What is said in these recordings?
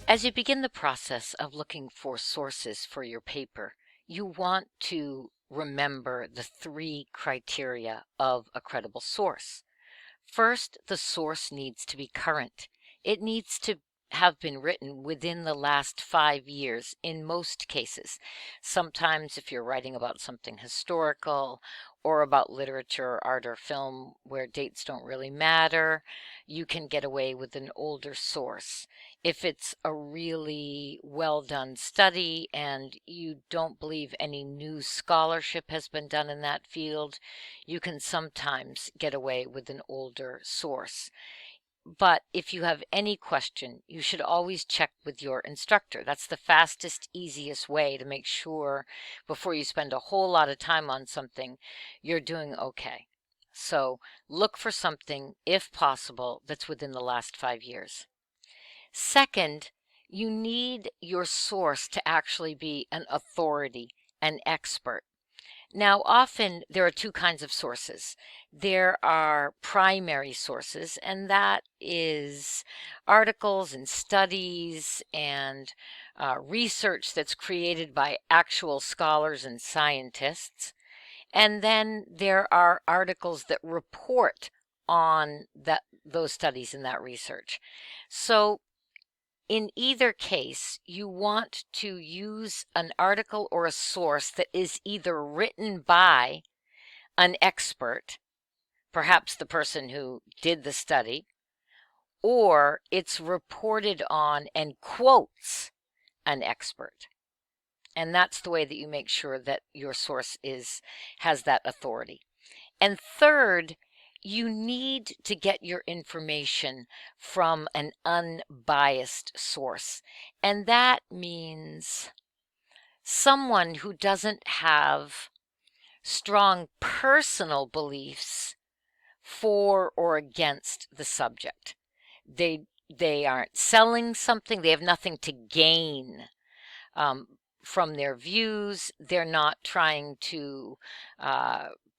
As you begin the process of looking for sources for your paper, you want to remember the three criteria of a credible source. First, the source needs to be current. It needs to have been written within the last 5 years in most cases. Sometimes, if you're writing about something historical or about literature, art, or film where dates don't really matter, you can get away with an older source. If it's a really well done study and you don't believe any new scholarship has been done in that field, you can sometimes get away with an older source. But if you have any question, you should always check with your instructor. That's the fastest, easiest way to make sure before you spend a whole lot of time on something, you're doing okay. So look for something, if possible, that's within the last 5 years. Second, you need your source to actually be an authority, an expert. Now, often there are two kinds of sources. There are primary sources, and that is articles and studies and research that's created by actual scholars and scientists. And then there are articles that report on those studies and that research. So in either case, you want to use an article or a source that is either written by an expert, perhaps the person who did the study, or it's reported on and quotes an expert. And that's the way that you make sure that your source has that authority. And third, you need to get your information from an unbiased source. And that means someone who doesn't have strong personal beliefs for or against the subject. They aren't selling something, they have nothing to gain from their views. They're not trying to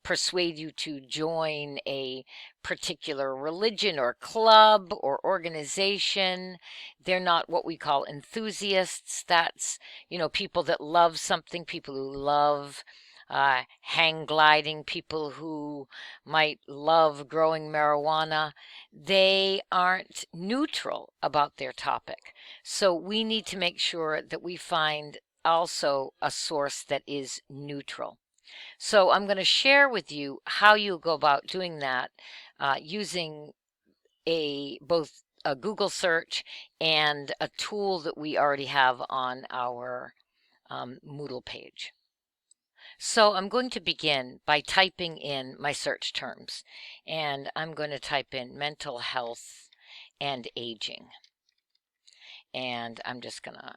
persuade you to join a particular religion or club or organization. They're not what we call enthusiasts. That's, people that love something, people who love hang gliding, people who might love growing marijuana. They aren't neutral about their topic. So we need to make sure that we find also a source that is neutral. So I'm going to share with you how you go about doing that using both a Google search and a tool that we already have on our Moodle page. So I'm going to begin by typing in my search terms, and I'm going to type in mental health and aging. And I'm just going to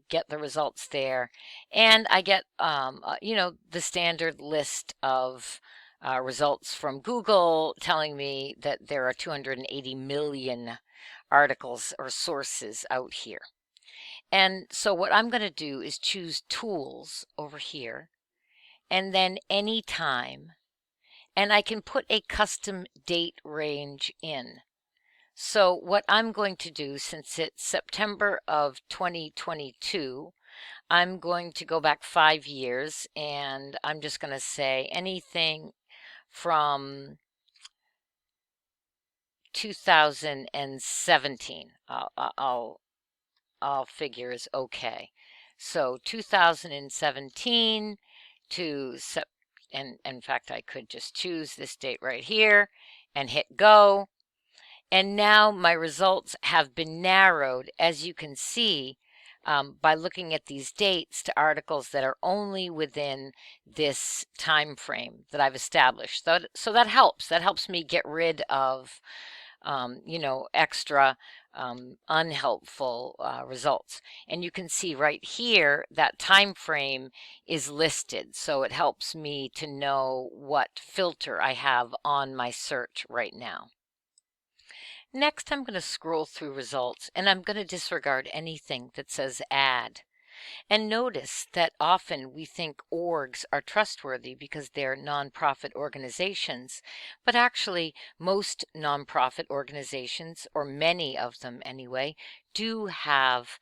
get the results there, and I get the standard list of results from Google telling me that there are 280 million articles or sources out here. And so what I'm going to do is choose tools over here, and then anytime, and I can put a custom date range in. So what I'm going to do, since it's September of 2022, I'm going to go back 5 years, and I'm just going to say anything from 2017. I'll figure is okay. So 2017 to and in fact I could just choose this date right here and hit go. And now my results have been narrowed, as you can see, by looking at these dates to articles that are only within this time frame that I've established. So that helps. That helps me get rid of, extra unhelpful results. And you can see right here that time frame is listed. So it helps me to know what filter I have on my search right now. Next, I'm going to scroll through results, and I'm going to disregard anything that says add. And notice that often we think orgs are trustworthy because they're nonprofit organizations, but actually most nonprofit organizations, or many of them anyway, do have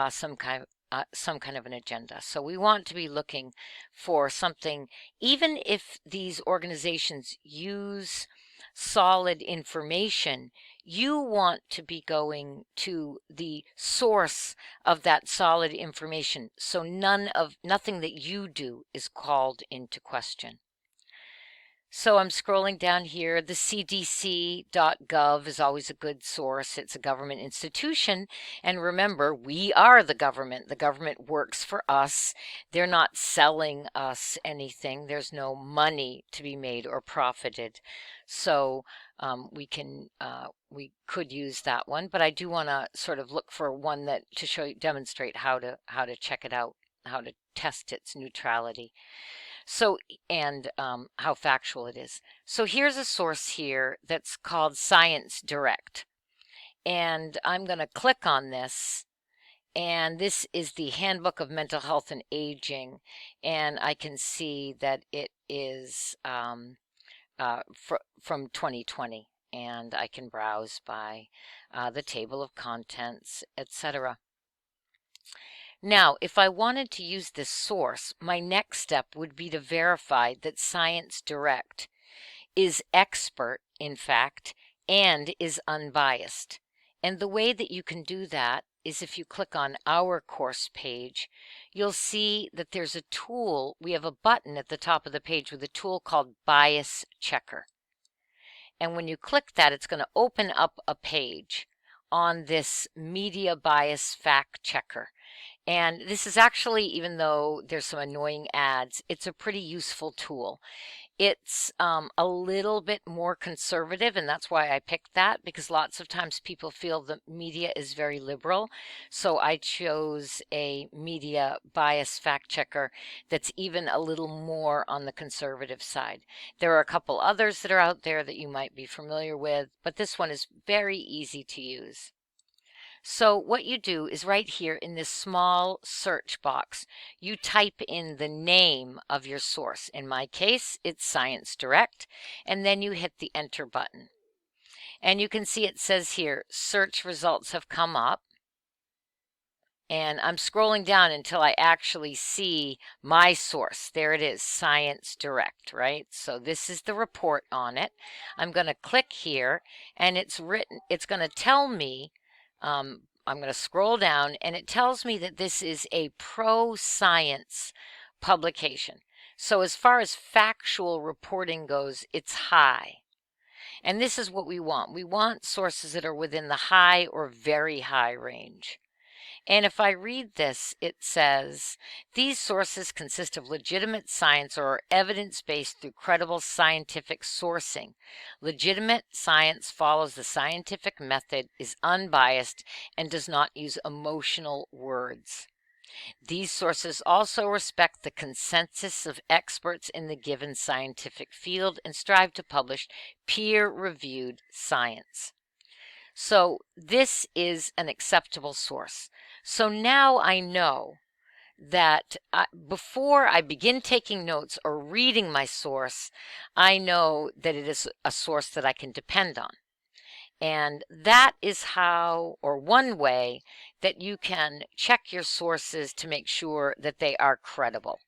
some kind of an agenda. So we want to be looking for something, even if these organizations use solid information, you want to be going to the source of that solid information, so nothing that you do is called into question. So I'm scrolling down here. The CDC.gov is always a good source. It's a government institution. And remember, we are the government. The government works for us. They're not selling us anything. There's no money to be made or profited. So we could use that one, but I do want to sort of look for one that to demonstrate how to check it out, how to test its neutrality. So, and how factual it is. So here's a source here that's called Science Direct. And I'm going to click on this. And this is the Handbook of Mental Health and Aging. And I can see that it is from 2020. And I can browse by the table of contents, etc. Now, if I wanted to use this source, my next step would be to verify that Science Direct is expert, in fact, and is unbiased. And the way that you can do that is if you click on our course page, you'll see that there's a tool. We have a button at the top of the page with a tool called Bias Checker. And when you click that, it's going to open up a page on this media bias fact checker. And this is actually, even though there's some annoying ads, it's a pretty useful tool. It's a little bit more conservative, and that's why I picked that, because lots of times people feel the media is very liberal. So I chose a media bias fact checker that's even a little more on the conservative side. There are a couple others that are out there that you might be familiar with, but this one is very easy to use. So what you do is right here in this small search box, you type in the name of your source. In my case, it's Science Direct, and then you hit the enter button. And you can see it says here, search results have come up. And I'm scrolling down until I actually see my source. There it is, Science Direct, right? So this is the report on it. I'm going to click here, and it's going to tell me, I'm going to scroll down, and it tells me that this is a pro-science publication. So as far as factual reporting goes, it's high. And this is what we want. We want sources that are within the high or very high range. And if I read this, it says, these sources consist of legitimate science or are evidence-based through credible scientific sourcing. Legitimate science follows the scientific method, is unbiased, and does not use emotional words. These sources also respect the consensus of experts in the given scientific field and strive to publish peer-reviewed science. So this is an acceptable source. So now I know that before I begin taking notes or reading my source, I know that it is a source that I can depend on. And that is how, or one way, that you can check your sources to make sure that they are credible.